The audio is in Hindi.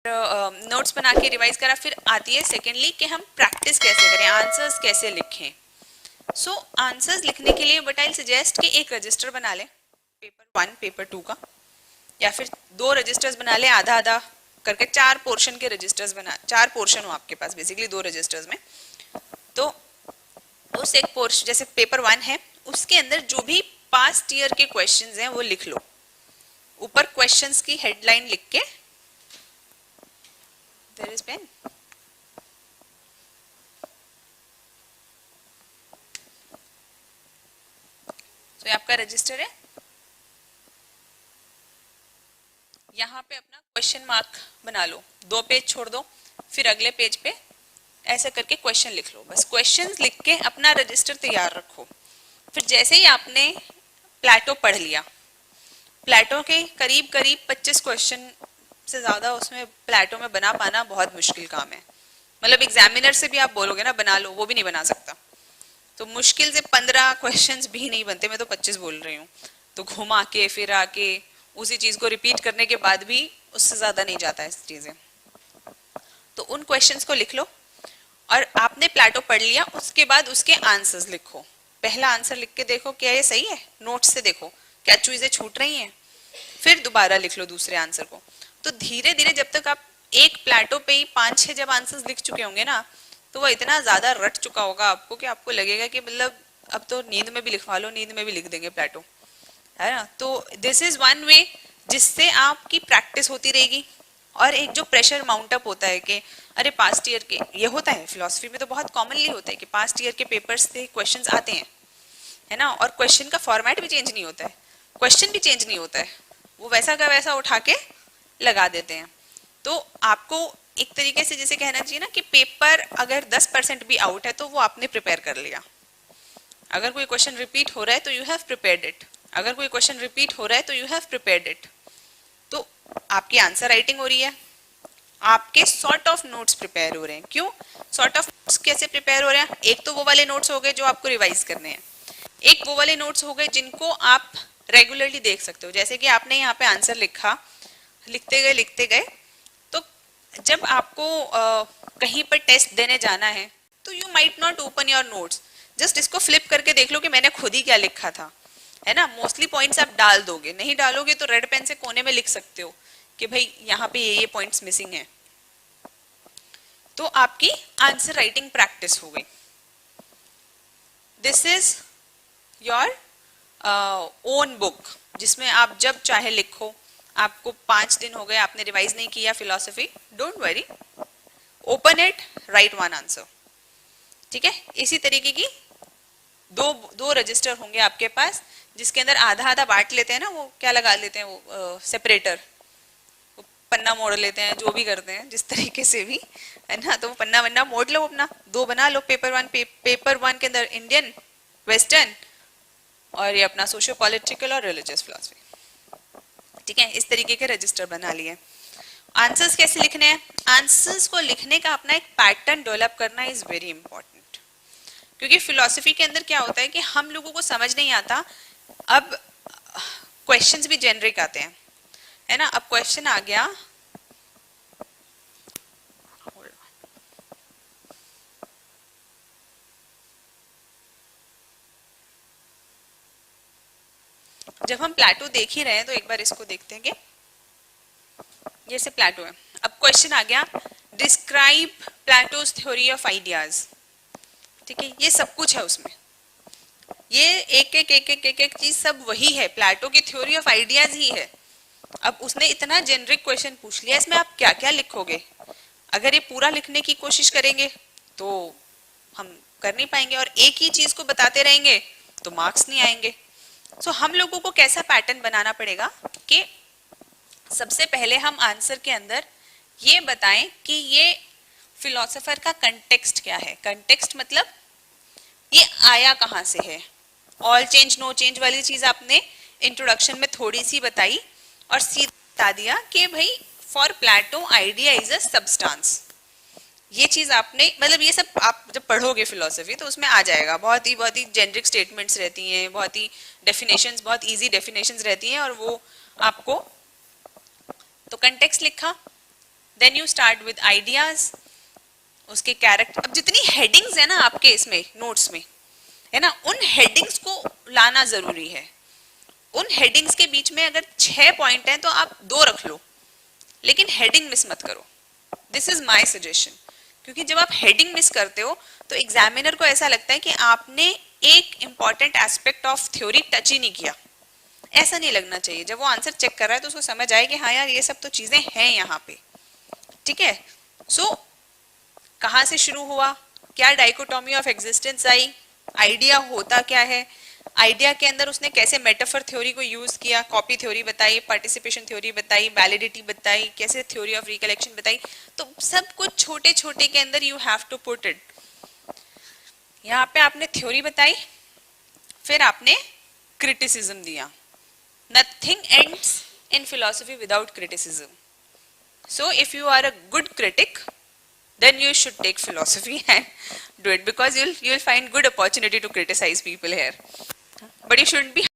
नोट्स बना के रिवाइज करा, फिर आती है सेकेंडली कि हम प्रैक्टिस कैसे करें, आंसर्स कैसे लिखें। सो आंसर्स लिखने के लिए बट आई सजेस्ट कि एक रजिस्टर बना लें, पेपर 1 पेपर 2 का, या फिर 2 रजिस्टर्स बना लें, आधा आधा करके 4 पोर्शन के रजिस्टर्स बना, 4 पोर्शन हो आपके पास बेसिकली 2 रजिस्टर्स में। तो उस एक पोर्शन जैसे पेपर 1 है, उसके अंदर जो भी पास्ट ईयर के क्वेश्चंस हैं वो लिख लो, ऊपर क्वेश्चंस की हेडलाइन लिख के, देयर इज पेन, तो ये आपका रजिस्टर है, यहाँ पे अपना क्वेश्चन मार्क बना लो, 2 पेज छोड़ दो, फिर अगले पेज पे ऐसे करके क्वेश्चन लिख लो। बस क्वेश्चंस लिख के अपना रजिस्टर तैयार रखो। फिर जैसे ही आपने प्लेटो पढ़ लिया, प्लेटो के करीब करीब 25 क्वेश्चन से ज्यादा उसमें प्लेटो में बना पाना बहुत मुश्किल काम है। मतलब एग्जामिनर से भी आप बोलोगे ना बना लो, वो भी नहीं बना सकता। तो मुश्किल से 15 क्वेश्चंस भी नहीं बनते, मैं तो 25 बोल रही हूँ। तो घुमा के फिर आके उसी चीज को रिपीट करने के बाद भी उससे ज्यादा नहीं जाता है चीजें। तो उन क्वेश्चंस को लिख लो, और आपने प्लेटो पढ़ लिया, उसके बाद उसके आंसर्स लिखो। पहला आंसर लिख के देखो क्या ये सही है, नोट्स से देखो क्या चीजें छूट रही हैं, फिर दोबारा लिख लो दूसरे आंसर को। तो धीरे धीरे जब तक आप एक प्लेटो पे ही 5-6 जब आंसर्स लिख चुके होंगे ना, तो वो इतना ज्यादा रट चुका होगा आपको कि आपको लगेगा कि मतलब अब तो नींद में भी लिखवा लो, नींद में भी लिख देंगे प्लेटो, है ना। तो दिस इज वन वे जिससे आपकी प्रैक्टिस होती रहेगी। और एक जो प्रेशर माउंट अप होता है कि अरे पास्ट ईयर के, ये होता है फिलोसफी में तो बहुत कॉमनली होता है कि पास्ट ईयर के पेपर्स से क्वेश्चंस आते हैं, है ना, और क्वेश्चन का फॉर्मेट भी चेंज नहीं होता है, क्वेश्चन भी चेंज नहीं होता है, वो वैसा का वैसा उठा के लगा देते हैं। तो आपको एक तरीके से जैसे कहना चाहिए ना कि पेपर अगर 10% भी आउट है तो वो आपने प्रिपेयर कर लिया। अगर कोई क्वेश्चन रिपीट हो रहा है तो यू हैव प्रिपेयर्ड इट, अगर कोई क्वेश्चन रिपीट हो रहा है तो यू हैव प्रिपेयर्ड इट। तो आपकी आंसर राइटिंग हो रही है, आपके सॉर्ट ऑफ नोट्स प्रिपेयर हो रहे हैं। क्यों सॉर्ट ऑफ नोट्स कैसे प्रिपेयर हो रहे हैं? एक तो वो वाले नोट्स हो गए जो आपको रिवाइज करने हैं, एक वो वाले नोट्स हो गए जिनको आप रेगुलरली देख सकते हो। जैसे कि आपने यहाँ पे आंसर लिखा, लिखते गए, तो जब आपको कहीं पर टेस्ट देने जाना है तो you might not open your notes, just इसको फ्लिप करके देख लो कि मैंने खुद ही क्या लिखा था, है ना। मोस्टली पॉइंट्स आप डाल दोगे, नहीं डालोगे तो रेड पेन से कोने में लिख सकते हो कि भाई यहाँ पे ये पॉइंट्स मिसिंग है। तो आपकी आंसर राइटिंग प्रैक्टिस हो गई। This is your own book जिसमें आप जब चाहे लिखो। आपको 5 दिन हो गए आपने रिवाइज नहीं किया philosophy, don't worry, open it, right one answer. ठीक है, इसी तरीके की दो रजिस्टर होंगे आपके पास जिसके अंदर आधा आधा बांट लेते हैं ना, वो क्या लगा लेते हैं वो सेपरेटर, पन्ना मोड़ लेते हैं, जो भी करते हैं जिस तरीके से भी, है ना। तो पन्ना वन्ना मोड़ लो, अपना 2 बना लो। पेपर वन के अंदर इंडियन, वेस्टर्न, और ये अपना सोशियो पॉलिटिकल और रिलीजियस फिलॉसफी। ठीक है, इस तरीके के रजिस्टर बना लिए। आंसर्स कैसे लिखने हैं? आंसर्स को लिखने का अपना एक पैटर्न डेवलप करना इज वेरी इंपॉर्टेंट, क्योंकि फिलॉसफी के अंदर क्या होता है कि हम लोगों को समझ नहीं आता। अब क्वेश्चंस भी जेनरिक आते हैं, है ना। अब क्वेश्चन आ गया, जब हम प्लेटो देख ही रहे हैं तो एक बार इसको देखते हैं कि जैसे प्लेटो है। अब क्वेश्चन आ गया, describe Plato's theory of ideas. ठीक है, ये सब कुछ है उसमें, ये एक चीज सब वही है, प्लेटो की थ्योरी ऑफ आइडियाज ही है। अब उसने इतना जेनरिक क्वेश्चन पूछ लिया, इसमें आप क्या क्या लिखोगे? अगर ये पूरा लिखने की कोशिश करेंगे तो हम कर नहीं पाएंगे, और एक ही चीज को बताते रहेंगे तो मार्क्स नहीं आएंगे। सो हम लोगों को कैसा पैटर्न बनाना पड़ेगा कि सबसे पहले हम आंसर के अंदर ये बताएं कि ये फिलोसोफर का कंटेक्स्ट क्या है। कंटेक्स्ट मतलब ये आया कहाँ से है। ऑल चेंज नो चेंज वाली चीज आपने इंट्रोडक्शन में थोड़ी सी बताई, और सीधा बता दिया कि भाई for Plato idea is a substance. ये चीज आपने, मतलब ये सब आप जब पढ़ोगे फिलोसफी तो उसमें आ जाएगा। बहुत ही जेनरिक स्टेटमेंट्स रहती हैं, बहुत ही डेफिनेशंस, बहुत इजी डेफिनेशंस रहती हैं, और वो आपको, तो कंटेक्स्ट लिखा, then you start with ideas, उसके कैरेक्टर। अब जितनी हेडिंग्स है ना आपके इसमें नोट्स में, है ना, उन हेडिंग्स को लाना जरूरी है। उन हेडिंग्स के बीच में अगर 6 पॉइंट हैं तो आप 2 रख लो, लेकिन हेडिंग मिस मत करो। This is my suggestion. क्योंकि जब आप हेडिंग मिस करते हो तो एग्जामिनर को ऐसा लगता है कि आपने एक important aspect of theory touch ही नहीं किया। ऐसा नहीं लगना चाहिए। जब वो आंसर चेक कर रहा है तो उसको समझ आए कि हाँ यार ये सब तो चीजें हैं यहाँ पे। ठीक है, सो कहाँ से शुरू हुआ, क्या dichotomy of existence I, idea होता क्या है, आइडिया के अंदर उसने कैसे मेटाफर थ्योरी को यूज किया, कॉपी थ्योरी बताई, पार्टिसिपेशन थ्योरी बताई, वैलिडिटी बताई, कैसे थ्योरी ऑफ रिकलेक्शन बताई। तो सब कुछ छोटे छोटे के अंदर you have to put it. यहाँ पे आपने थ्योरी बताई, फिर आपने क्रिटिसिज्म दिया। Nothing ends in philosophy without criticism. So if you are a good critic, then you should take philosophy and do it, because you'll find good opportunity to criticize people here, but you shouldn't be